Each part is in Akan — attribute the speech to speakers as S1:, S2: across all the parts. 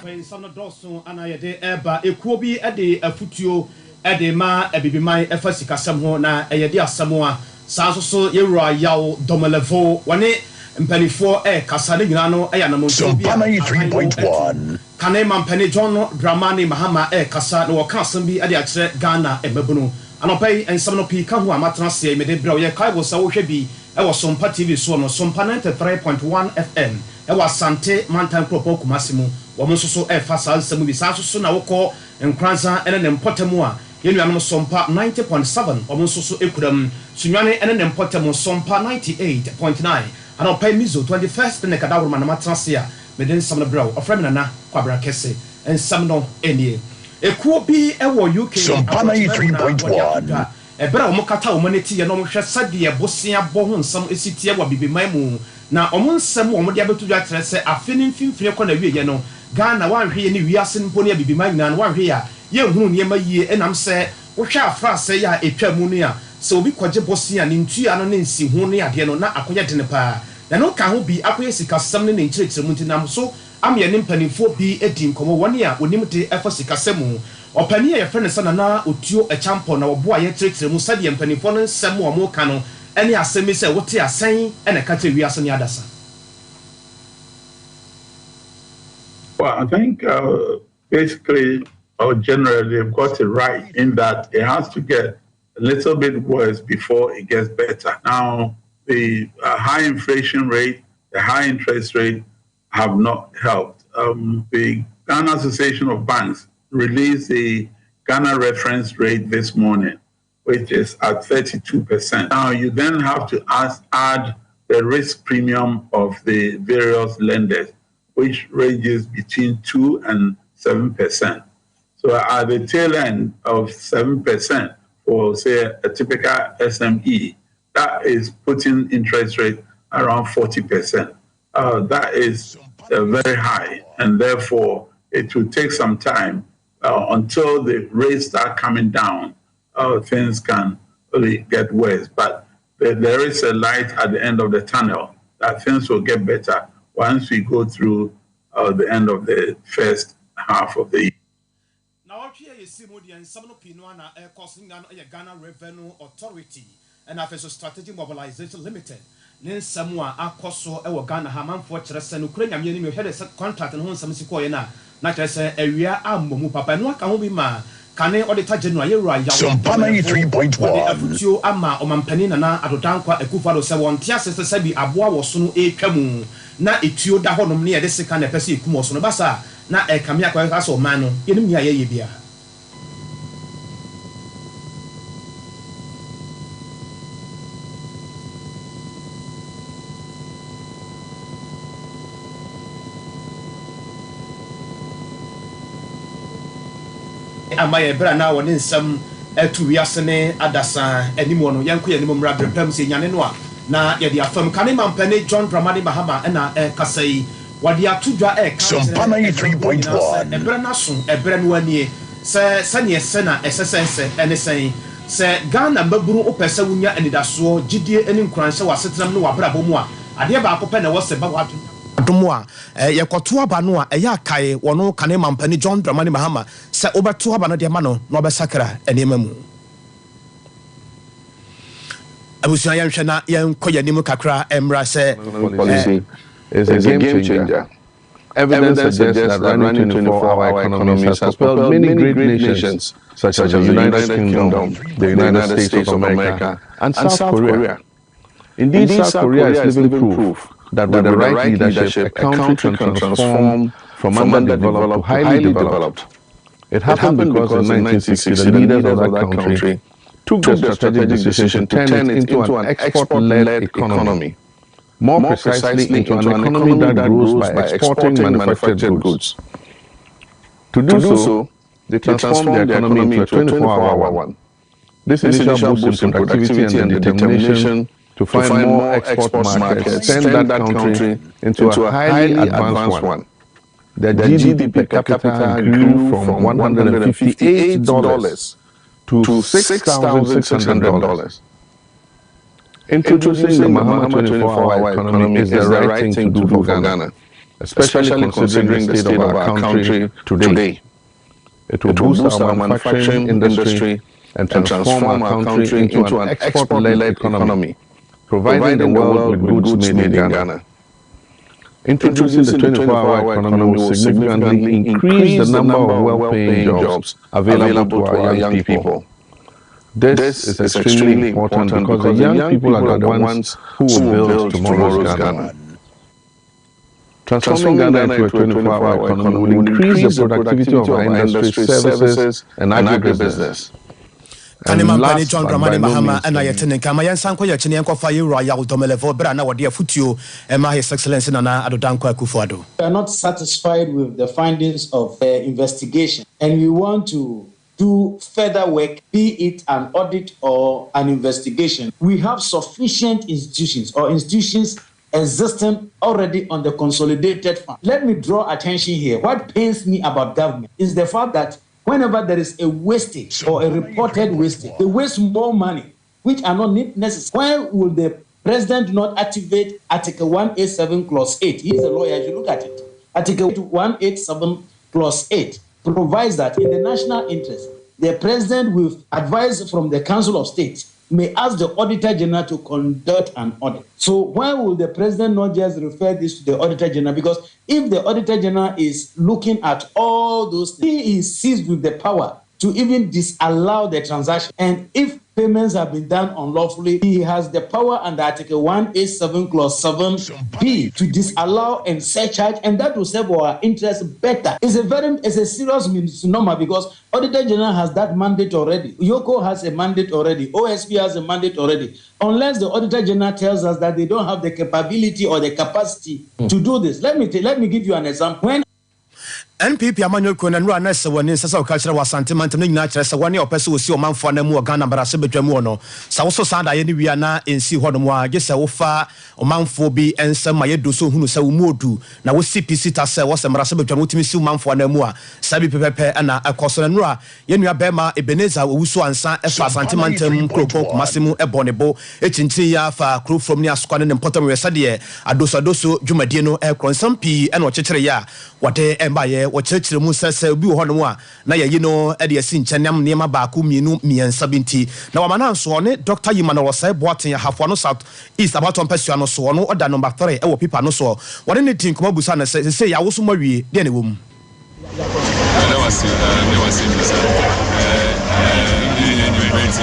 S1: anɔpɛ nsɛm no dɔɔso ana yɛde ɛba ekuo bi ɛde afutuo ɛde ma abibiman ɛfa sikasɛm ho na ɛyɛde asɛm a saa nso so yɛwura yaw dɔmɛlɛfo wɔne mpanimfoɔ ɛkasa ne nyinaa no ɛyɛ anamontuo bi a 3.1 kane ma mpani John Dramani Mahama ɛkasa na wɔka asɛm bi ɛde akyerɛ Ghana ɛmɛbuno anɔpɛ yi nsɛm no pii ka ho a matena seɛ mede brɛ yɛ kae wɔ sɛ wohwɛ bi ɛwɔ Sompa TV so no Sompa 93.1 FM ɛwɔ Asante Mantan Kropɔ Kumasi mu wɔn nso so ɛfa saa nsɛm bi saa nso so na wɔkɔ nkransa ɛne ne mpɔtɛmu a yɛnuanom Sompa 90.7 wɔn nso so ekuram sunwane ɛne ne mpɔtɛmu Sompa 98.9 anɔpɛ mizo 21st ne kadaworo na matena se a mede nsɛm no brɛ ɔfrɛ me nana kwabra kɛse nsɛm no ɛnie ekuo bi ɛwɔ UK
S2: Sompa 93.1
S1: ɛbɛrɛ wɔn kata wɔn ani ti yɛ na wɔn hwɛ sɛdeɛ bosia bɔ ho nsɛm esi tie wɔ bibiman mu na wɔn nsɛm wɔn de abɛto dwa kyerɛ sɛ afe ne mfimfini kɔ na wie yɛ no Ghana wanhwɛ yɛ ne wiase mpo ne bibiman nyinaa no wanhwɛ yɛ yɛ nhunu nneɛma yie ɛnam sɛ wohwɛ afraase yɛ a etwa mu no a sɛ obi kɔgye bosia ne ntua no ne nsi ho ne adeɛ no na akɔyɛ dene paa na no ka ho bi akɔyɛ sikasɛm ne ne nkyerɛkyerɛ mu ntinam so amyɛ ne mpanimfoɔ bi edi nkɔmɔ wɔn a onim de ɛfa sikasɛm mu ɔpani a yɛfrɛ ne sɛ nana otuo ɛkyampɔ na wɔboa yɛkyerɛkyerɛ mu sɛdeɛ mpanimfoɔ no nsɛm a wɔn ka no ɛne asɛm sɛ wote asɛn ɛna ka kyerɛ wiase ne adasa.
S3: Well, I think basically or generally they've got it right in that it has to get a little bit worse before it gets better. Now, the high inflation rate, the high interest rate have not helped. The Ghana Association of Banks released the Ghana reference rate this morning, which is at 32%. Now, you then have to add the risk premium of the various lenders, which ranges between 2 and 7%. So at the tail end of 7% for, say, a typical SME, that is putting interest rate around 40%. That is very high, and therefore it will take some time until the rates start coming down. Things can really get worse, but there is a light at the end of the tunnel that things will get better once we go through the end of the first half of the year.
S1: Now, here you see some Ghana Revenue Authority and Official Strategy Mobilization Limited. Nen samwa akoso ewo Ghana ha manfo kyerɛ sɛ no kura nyame ni hwɛ de contract no ho nsɛm sikɔ yɛ na kyerɛ sɛ awia ammomu papa no aka ho bi ma kane auditor general yɛwura yawo
S2: Sompa 93.1
S1: afutuo ama ɔmampani nana adodankwa akufado sɛ wɔn tia sɛ sɛ bi aboa wɔ so no etwa mu na etuo da hɔnom ne yɛde sika na pɛsɛ ekum wɔ so no basa na ɛkame akɔ ka so ɔman no yɛnim nya yɛyɛ bia. Amaya bra na woni nsam etu wiase ne adasa animo no yanko yanimo mra brepam se nyane no a na ye dia fam kane mampane John Dramani Mahama na kasai wadi atudwa
S2: Sompa 93.1
S1: ebra na so ebra no anie se ne se na esesense ene sen se Ghana mbaburu opese wunya anidaso gidie eni nkranse wasetram no wabrabo mu a ade ba akopɛ na wose ba watu domo a yekoto aba no a eya kai wono kane mampani John Dramani Mahama se obeto aba no de ma no na obesakra enema mu abusuan yan hwe na yan koyanim kakra emra se
S4: policy is a game changer. Evidence suggests that running 24-hour economies has propelled many great nations such as the United Kingdom, the United States of America, and South Korea. Indeed, South Korea is living proof that with the right leadership, a country can transform from underdeveloped to highly developed. It happened because in 1960, the leaders of that country took the strategic decision to turn it into an export-led economy. More precisely, into an economy that grows by exporting manufactured goods. To do so, they transformed the economy into a 24-hour one. This initial boost in productivity and the determination to find more export markets turned that country into a highly advanced one. The GDP per capita grew from $158 to $6,600. Introducing the Mahama 24-hour economy is the right thing to do for Ghana. especially considering the state of our country today. It will boost our manufacturing industry and transform our country into an export-led economy, providing the world with goods made in Ghana. Introducing the 24-hour economy will significantly increase the number of well-paying jobs available to our young people. This is extremely important because the young people are the ones who will build tomorrow's Ghana. Transforming Ghana into a 24-hour economy will increase the productivity of our industry, services, and agribusiness.
S1: Kanema Bani John Dramani Mahama and Ayatene Kamayan Sanko Yachinian Kofa Royal Domelevo Brana Wadia Futio and His Excellency Nana Adodanko Kufuado.
S5: We are not satisfied with the findings of the investigation, and we want to do further work, be it an audit or an investigation. We have sufficient institutions existing already on the consolidated fund. Let me draw attention here. What pains me about government is the fact that whenever there is a wastage or a reported wastage, they waste more money, which are not necessary. Why will the president not activate Article 187 Clause 8? He's a lawyer, you look at it. Article 187 Clause 8 provides that in the national interest, the president, with advice from the Council of State, may ask the Auditor General to conduct an audit. So why will the president not just refer this to the Auditor General? Because if the Auditor General is looking at all those things, he is seized with the power to even disallow the transaction. And if payments have been done unlawfully, he has the power under Article 187 Clause 7B to disallow and surcharge, and that will serve our interests better. It's a serious misnomer because Auditor General has that mandate already. Yoko has a mandate already. OSP has a mandate already. Unless the Auditor General tells us that they don't have the capability or the capacity to do this. Let me give you an example. When
S1: NPP amanyo kona nura na se woni sesa okachira wa sentiment no nyina kire se woni opese osi o manfo na mu Ghana barase betwamu no sa wo so sada ye ni wia na ensi ho no mu age se wo fa o manfo bi ensem ma ye do so hunu se wo modu na wo CPC ta se wo se barase betwamu timi si manfo na mu a sabi pepepe na akoso na nura ye nua bema Ebeneza owuso ansa e fa sentiment krokon kumasemu e bonebo e chinchin ya fa kro from ni asokwa ne important we sade adoso dwumadie no e kronsam pi e na o chekere ya wode embaye wo chekere mu sese obi wo hono a na ye no e de asi nkyaniam ne ma baako mienu miensa binti na wamana nso ne Dr. Yimana Rosai Boaten ya hafo no South East about on person no so no oda number 3 e wo pipa no so wode ne tin koma busa na se ya wo so mawie de ne wom
S6: ne wasi bisa ni breti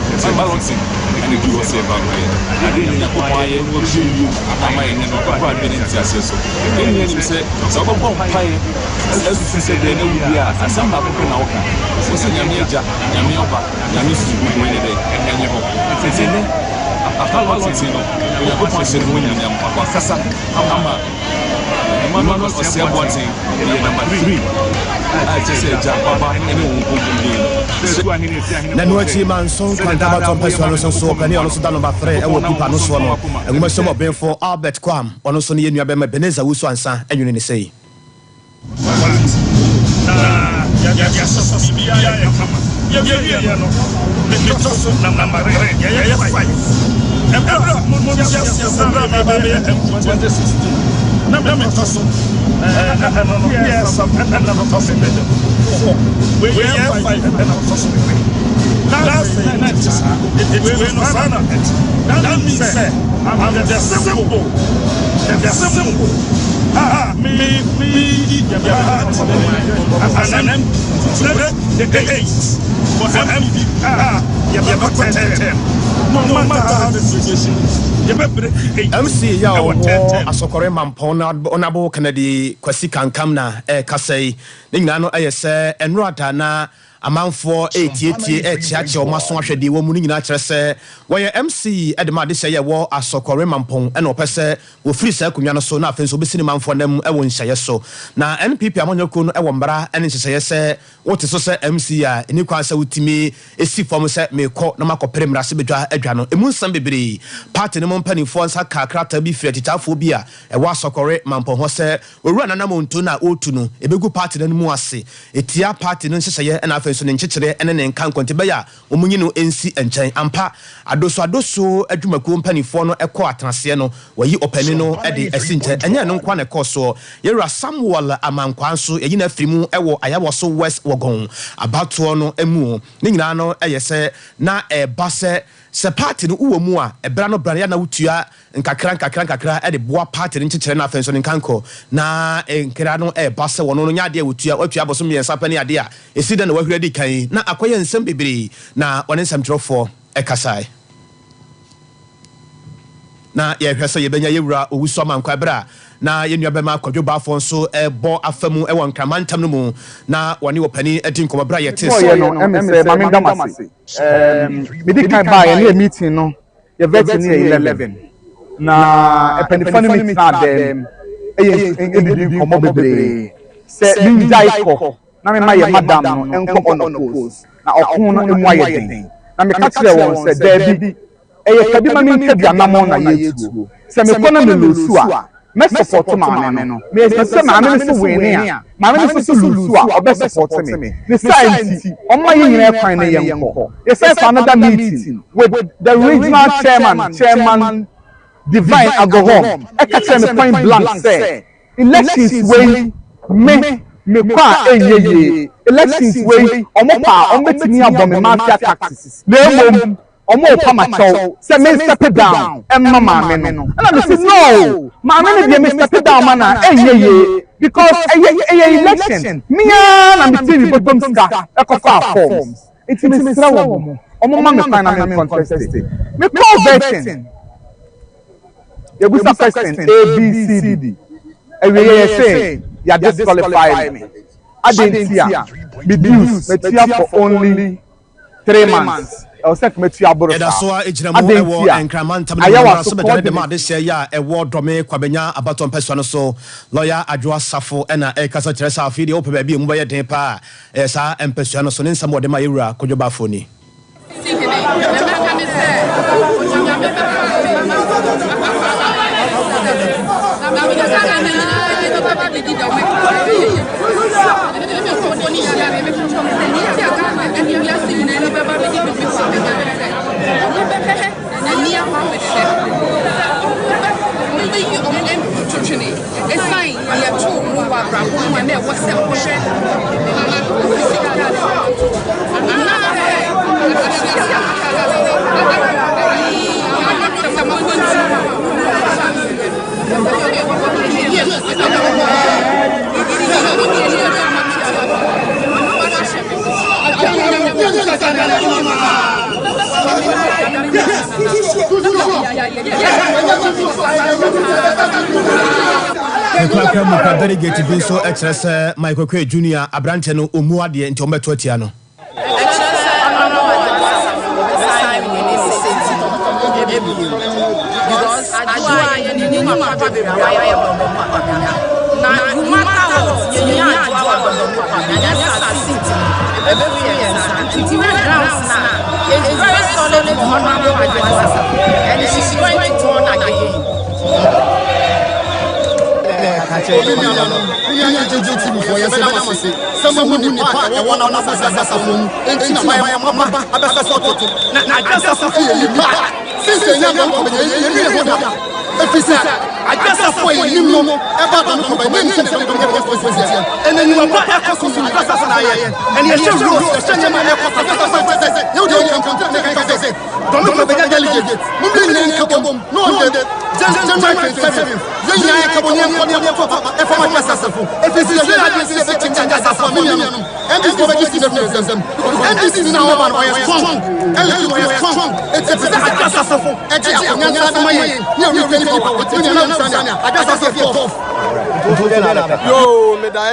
S6: it's a balancing and it was a balancing. I didn't know why I was you. I might never been in Tiasso. Then you said, so I'm going to pay. As you said, they know we are. And some people can walk. So, Yamia, Yamioba, Yamis, and you hope. It's in there. After balancing, we are going to say, William, Wakasa, Hama. Emmanuel was saying, number 3.
S1: na no achi manso kwanta ba ton person so so pani ono so da number 3 e wo pipa no so no enguma so mo ben for Albert Kwam ono so ne ye nua be ma Ebeneza wusu ansa enwene ne sei na ya so bibia ya kama ya no le to so na number 3 ya 5 ebra mo ya sabra me be 2016 na me to so yes, and I'm tossing it. We have 5 and I'm tossing it. That's it. We're not sana. That means I'm the simple. The simple. Me, and then the 8 for MD. You have 10. No matter how the situation is. MC ya wo asokore mampon na onabo Kennedy kwasi kankam na kasai ne nyina no ayese enrada na amanfo etietie echiache omaso ahwede wo mu nyina kyerɛ sɛ wɔyɛ MC edema de sɛ yɛ wɔ asɔkɔre mampɔn ɛna ɔpɛ sɛ wo free sɛ kunwa no so na afenso obesini manfo nam ɛwɔ nhyehyɛ so na NPP amonyako no ɛwɔ mbara ɛne nhyehyɛ sɛ wote so sɛ MC a eni kwan sɛ wotimi esi fam sɛ mekɔ na makɔpere mrase bedwa adwa no emu nsam bebree party no mo mpanifo nsa kakrata bi firi titafo bi a ɛwɔ asɔkɔre mampɔn hɔ sɛ owura nanam onto na otu no ebegu party no mu ase etia party no nhyehyɛ ɛna afenso ne nkyekere ɛne ne nkan konte bɛya omunyi no ensi nkyɛn ampa adoso adwumakuo mpanifo no ɛkɔ atrase no wɔyi ɔpani no ɛde asi nkyɛn ɛnyɛ no nkwa ne kɔ so yɛwura Samuel amankwan so ɛyi na afiri mu ɛwɔ ayabɔ so West Wagon abatoɔ no emu ne nyinaa no ɛyɛ sɛ na ɛba sɛ party no uwo mu a ɛbra no brane ya na wutua nkakra ɛde boa party no nkyekere na afenso ne nkanko na nkira no ɛba sɛ wɔno no nya ade wutua aboso miɛnsa pani ade a esi da na wahwere di kan na akɔyɛ nsɛm bebree na wɔne nsɛmtwerɛfoɔ ɛkasae na yɛhwɛ sɛ yɛbɛnya yɛwura owusu amankwa bra na yɛnua bɛma akwadwo baafo nso ɛbɔ afamu ɛwɔ nkramantam no mu na wɔne wɔpani adi nkɔmmɔ bra yɛte
S7: sɛ no ɛmɛ mame damase medi kan baa yɛne meeting no yɛvɛte ne 11 na ɛpanifo no meetena dɛm ɛdidi nkɔmmɔ bebree sɛ mengyae kɔ na mema yɛ madam no ɛnkɔ ɔnɔpos na ɔko no ɛmu ayɛ den na meka kyerɛ wɔn sɛ daabi ɛyɛ kabi ma menka duanamɔ na yɛtuo sɛ mekɔ na melosu a mɛsɔpɔto maame no mesɛ maame no so wene a maame no so lusu a ɔbɛsɔpɔto me ne saa nti ɔma yɛ nyina kwan ne yɛnkɔ yɛsɛ for another meeting with the regional chairman Divine Agohom ɛka kyerɛ me point blank sɛ elections wey mekɔ a ɛyɛ elections wey ɔmo pa ɔmbɛtumi abɔ me mafia taxes na mmom ɔmo pa makyɛw sɛ me step down ɛmma maame no ɛna me say no maame no deɛ me step down ma na ɛyɛ because ɛyɛ election mea na me tiri bɔtɔm sika ɛkɔfa forms nti me srɛ wɔ mo ɔmo ma me kwan na me contest me call version yɛbusa person ABCD ɛwɛyɛ yɛ sɛ yɛ disqualify me adentia me dues metia for only 3 months
S1: ɛda so a ɛgyina mu ɛwɔ nkramantam no mu so bɛdane de ma ade hyɛ yɛ a ɛwɔ dɔme kwabanya abatɔ mpɛsua no so lɔya adwoa safo ɛna ɛkasa kyerɛ sɛ afei deɛ wopɛ baabi mu bɛyɛ den paa saa mpɛsua no so ne nsɛm wɔde ma yɛwura kodwobafo ni Ekwa mu ka delegate bi so ɛkyerɛ sɛ Michael Kwe Junior abrante no omu ade nti ɔmɛto atia no I just have for you know about the and then you are back and you should rule the same man you don't come to say don't look at the delegate moving in Kabum no just
S8: this is them. And this is now man why strong. And why strong. It's a successful.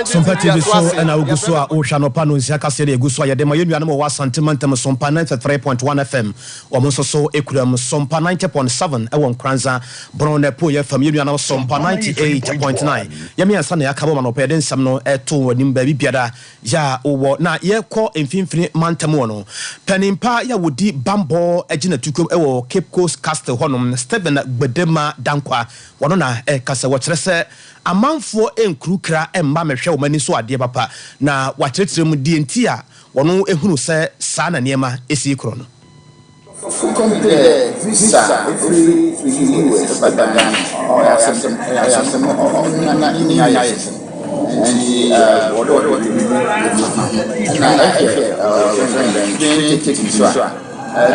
S1: Sompa TV so and I go so a Ocean Pano Siaka said a Guswa Yadema Union was sentimentum Sompa 93.1 FM or Monso Equum Sompa 90.7 Ewon Kranza Brone Poya from Union Sompa 98.9 Yami and Sunday Akaman Opedin Samno Eto Nimbabi Piada Ya Owo na ye call infinite Mantamono Penimpa ya would Bambo Ejina Tukum Ewo Cape Coast Castle Honum Stephen Bedema Dankwa Wanona Kasa Watrese amanfo enkrukra emba mehwe wo mani so ade papa na wakyerkyere mu die ntia wono ehunu se sa na niema esi kro no
S9: visa every US badan or some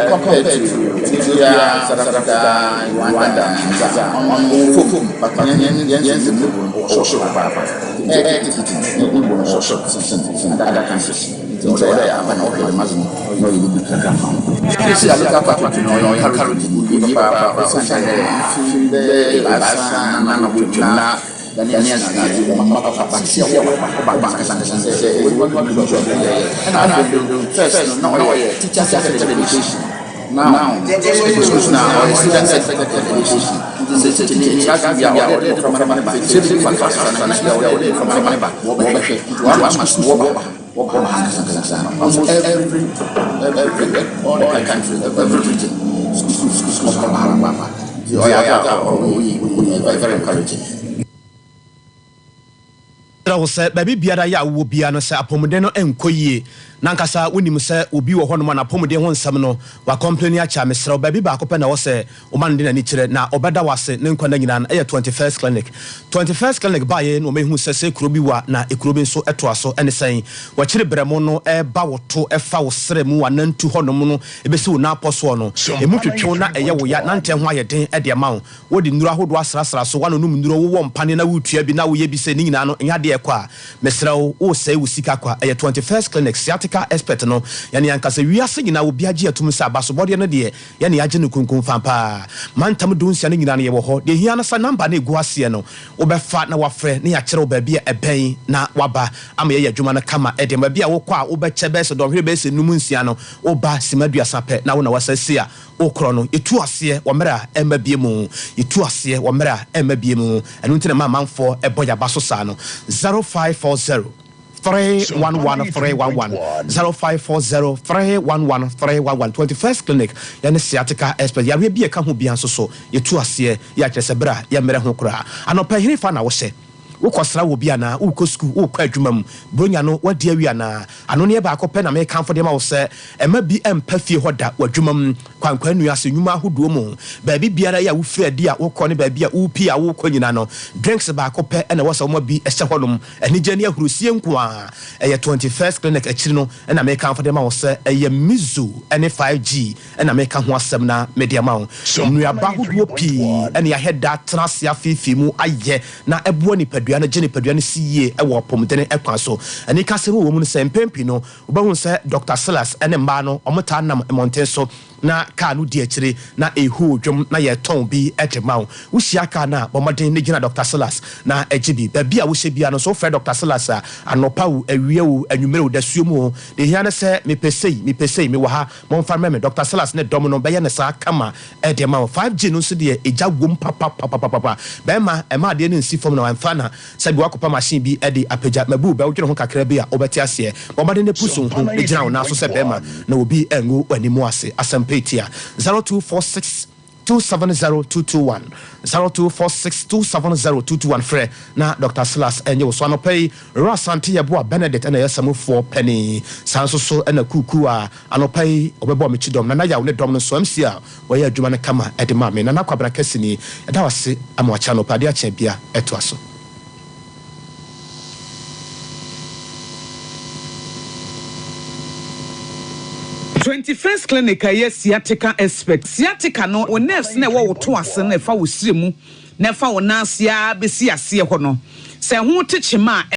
S9: compared to Nigeria, South Africa, Rwanda, but other countries. Now, students expect education. Almost every country, every region, schools very encouraging.
S1: Say, baby, Biada ya will be an apomodeno and koye. Nankasa, when you say, will be a hormone apomode one samno, while complaining at Chamesro, baby back open or say, Omandina Nitre, now Obada was a Ninquanagan, a 21st clinic. 21st clinic by in, or who says, Krubiwa, na Ekrubin so etwaso, and saying, what chili bremono, a bow to a foul seremu, and then 200 mono, a besu na poswano, a mutuchona, a yawa, Nantan Wyatt at the amount. What in Nuraho was Rasa, so one whom no one panina would be now we be saying, and Yadia qua, Mesrao, or say, Usikakwa, a 21st clinic, Siatica expert no, yani ankasa we are singing na obi agi atum sa baso body no de yani agi no kunkun fampa mantam dun sia no nyina na ye wo ho de hia na sa number na egu ase no obefa na wafre na ya kire oba bia eben na waba ama ye adwuma na kama ede ma bia wo kwa obeche bese do hwe bese numu nsia no oba simadua sape na wo na wasase a okro no etu ase wo mera ema bie mu etu ase wo mera ema bie mu enu ntine ma manfo eboya baso sa no 0540 311 311 0540 311 311 21st clinic yani sciatica expert ya bi e ka ho bia so yetu ase ya kyerese bra ya mere ho kura anopa hiri fa na wo hye ukosra wo bia na ukọ school ukọ adwuma mu bronya no wadi awia na ano ne ba akọpẹ na me kanfo de ma wo se ema bi empa fie hoda wadwuma mu kwankwan nua se nwuma ahodo mu ba bi biara ya wo fie adi a ukọ ne ba bi a upi a wo kọ nyina no drinks ba akọpẹ na wo se wo bi ehye hodom anigye ne ahurusie nko a eye 21st clinic akiri no na me kanfo de ma wo se eye mizu ene 5G na me ka ho asem na media ma wo nua ba ahodo pi ene ya heda trasia fifi mu aye na ebuo ni na gene paduane siye e wo pomdene e kwa so ani kasem wo mu no se mpempi no obahu se Dr. Silas ene mba no omota nam monten so na ka no di akire na ehu dwom na ye ton bi ejema wo wuhia ka na bomoden ne gina Dr. Silas na ejibi ba bia wo hye bia no so fre Dr. Silas a anopa wo awie wo anwumere wo dasuo mu de hia ne se me pesei me wo ha monfa me Dr. Silas ne dom no be ye ne sa kama edema wo 5G no so de eja wom papa be ma e ma de ne nsi fom na wanfa na sabi wakopa machine bi edi apeja mabu ba wodwene ho kakra bi a obeti ase bomade ne puso ho ejina na so se bema na obi engu animu ase asampetia 0246 270-221 0246-270-221 frɛ na Dr. Silas enye wo so anopai Rasante yeboa Benedict na yesamufo pani sanso so na kuku a anopai obebo mechidom na ya wo ne dom no so MC a wo ya adwuma ne kama edema me na nakwabra kasini eda wase amacha no pade acha bia eto aso
S10: 21st clinic yes sciatica expert sciatica no o nerves na wo to ase na fa wo sire mu na fa wo nasia be si ase ho no se ho techema